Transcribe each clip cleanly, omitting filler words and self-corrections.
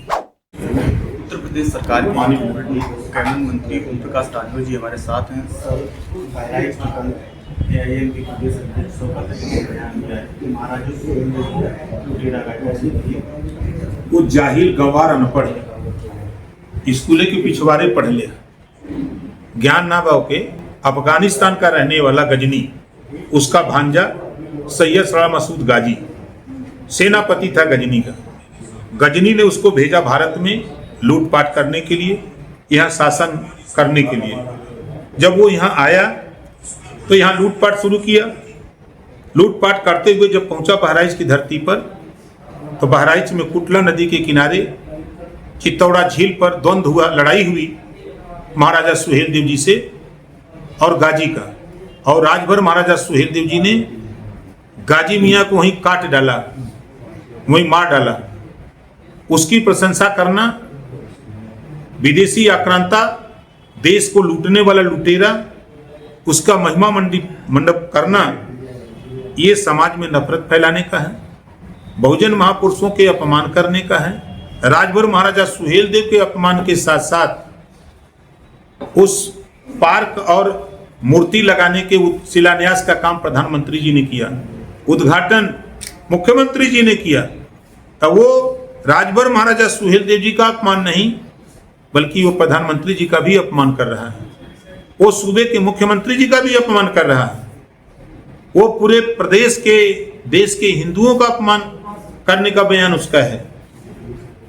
उत्तर प्रदेश सरकार के कानून मंत्री ओम प्रकाश राजभर जी हमारे साथ हैं। वो जाहिल गंवार अनपढ़ स्कूले के पिछवाड़े पढ़ लिया, ज्ञान ना बाव के अफगानिस्तान का रहने वाला गजनी, उसका भांजा सैयद सलाह मसूद गाजी सेनापति था गजनी का। गजनी ने उसको भेजा भारत में लूटपाट करने के लिए, यहाँ शासन करने के लिए। जब वो यहाँ आया तो यहाँ लूटपाट शुरू किया। लूटपाट करते हुए जब पहुंचा बहराइच की धरती पर, तो बहराइच में कुटला नदी के किनारे चित्तौड़ा झील पर द्वंद्व हुआ, लड़ाई हुई महाराजा सुहेल देव जी से और गाजी का। और राजभर महाराजा सुहेल देव जी ने गाजी मियाँ को वहीं काट डाला, वहीं मार डाला। उसकी प्रशंसा करना, विदेशी आक्रांता, देश को लूटने वाला लुटेरा, उसका महिमा मंडप करना, ये समाज में नफरत फैलाने का है, बहुजन महापुरुषों के अपमान करने का है। राजभर महाराजा सुहेल देव के अपमान के साथ साथ उस पार्क और मूर्ति लगाने के शिलान्यास का काम प्रधानमंत्री जी ने किया, उद्घाटन मुख्यमंत्री जी ने किया। तब वो राजभर महाराजा सुहेल देव जी का अपमान नहीं, बल्कि वो प्रधानमंत्री जी का भी अपमान कर रहा है। वो सूबे के मुख्यमंत्री जी का भी अपमान कर रहा है। वो पूरे प्रदेश के देश के हिंदुओं का अपमान करने का बयान उसका है।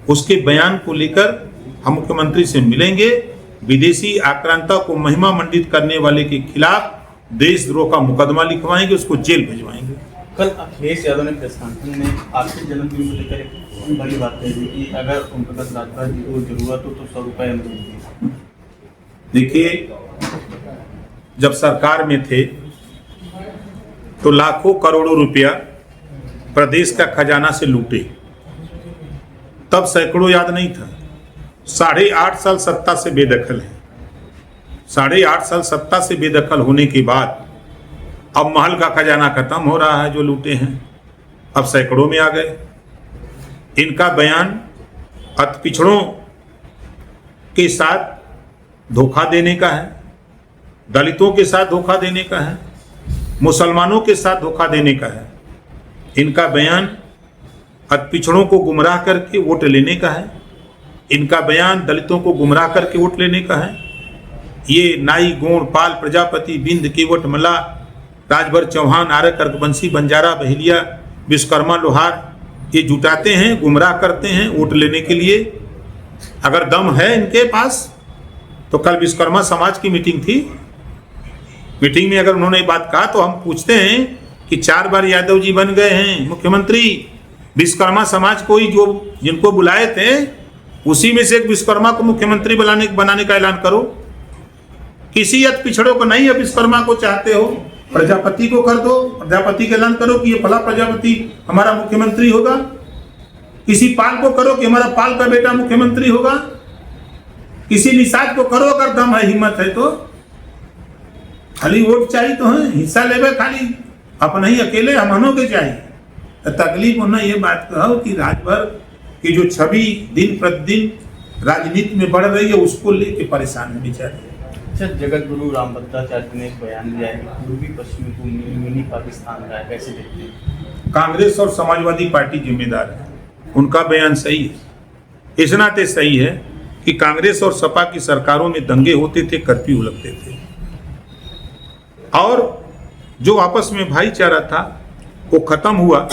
उसके बयान को लेकर हम मुख्यमंत्री से मिलेंगे। विदेशी आक्रांता को महिमा मंडित करने वाले के खिलाफ देशद्रोह का मुकदमा लिखवाएंगे, उसको जेल भिजवाएंगे। कल अखिलेश यादव ने प्रेस कॉन्फ्रेंस में आपके जन्मदिन को लेकर एक बड़ी बात कही कि अगर ओम प्रकाश राजभर जी को जरूरत हो तो 100 रुपये में दीजिए। देखिए, जब सरकार में थे तो लाखों करोड़ों रुपया प्रदेश का खजाना से लूटे, तब सैकड़ों याद नहीं था। 8.5 साल सत्ता से बेदखल है। 8.5 साल सत्ता से बेदखल होने के बाद अब महल का खजाना खत्म हो रहा है, जो लूटे हैं अब सैकड़ों में आ गए। इनका बयान अति पिछड़ों के साथ धोखा देने का है, दलितों के साथ धोखा देने का है, मुसलमानों के साथ धोखा देने का है। इनका बयान अति पिछड़ों को गुमराह करके वोट लेने का है। इनका बयान दलितों को गुमराह करके वोट लेने का है। ये नाई, गोंड, पाल, प्रजापति, बिंद, केवट, मला, राजभर, चौहान, आर्य, अर्कवंशी, बंजारा, बहेलिया, विश्वकर्मा, लोहार, ये जुटाते हैं, गुमराह करते हैं वोट लेने के लिए। अगर दम है इनके पास तो कल विश्वकर्मा समाज की मीटिंग थी। मीटिंग में अगर उन्होंने बात कहा तो हम पूछते हैं कि 4 बार यादव जी बन गए हैं मुख्यमंत्री। विश्वकर्मा समाज को ही जो जिनको बुलाए थे उसी में से एक विश्वकर्मा को मुख्यमंत्री बनाने का ऐलान करो। किसी अति पिछड़ों को नहीं है, विश्वकर्मा को चाहते हो, प्रजापति को कर दो, प्रजापति का ऐलान करो कि ये फला प्रजापति हमारा मुख्यमंत्री होगा। किसी पाल को करो कि हमारा पाल का बेटा मुख्यमंत्री होगा। किसी निषाद को करो अगर दम है, हिम्मत है तो। खाली वोट चाहिए तो है, हिस्सा लेवे खाली अपना ही अकेले हमनों के चाहिए। तो तकलीफ होना ये बात कहो कि राजभर की जो छवि दिन प्रतिदिन राजनीति में बढ़ रही है उसको लेके परेशान है बेचारे। अच्छा, जगत गुरु रामभद्राचार्य ने एक बयान दिया है कि पूर्वी पश्चिमी को मिनी पाकिस्तान का है, कैसे देखते हैं? कांग्रेस और समाजवादी पार्टी जिम्मेदार है, उनका बयान सही है। इस नाते सही है कि कांग्रेस और सपा की सरकारों में दंगे होते थे, कर्फ्यू लगते थे और जो आपस में भाईचारा था वो खत्म हुआ,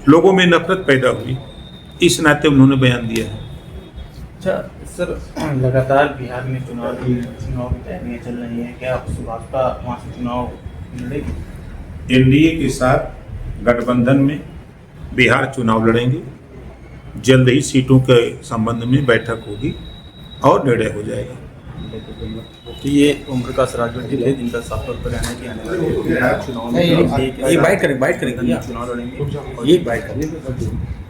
लोगों में नफरत पैदा हुई। इस नाते उन्होंने बयान दिया है। अच्छा सर, लगातार बिहार में चुनाव की तैयारियां चल रही हैं, क्या भाजपा वहाँ से चुनाव लड़ेगी? एनडीए के साथ गठबंधन में बिहार चुनाव लड़ेंगे। जल्द ही सीटों के संबंध में बैठक होगी और निर्णय हो जाएगा। कि ये ओम प्रकाश राजभर जी थे जिनका साफ तौर पर रहना है कि आने वाले चुनाव में ये बाइट करेंगे चुनाव लड़ेंगे ये बाइट करेंगे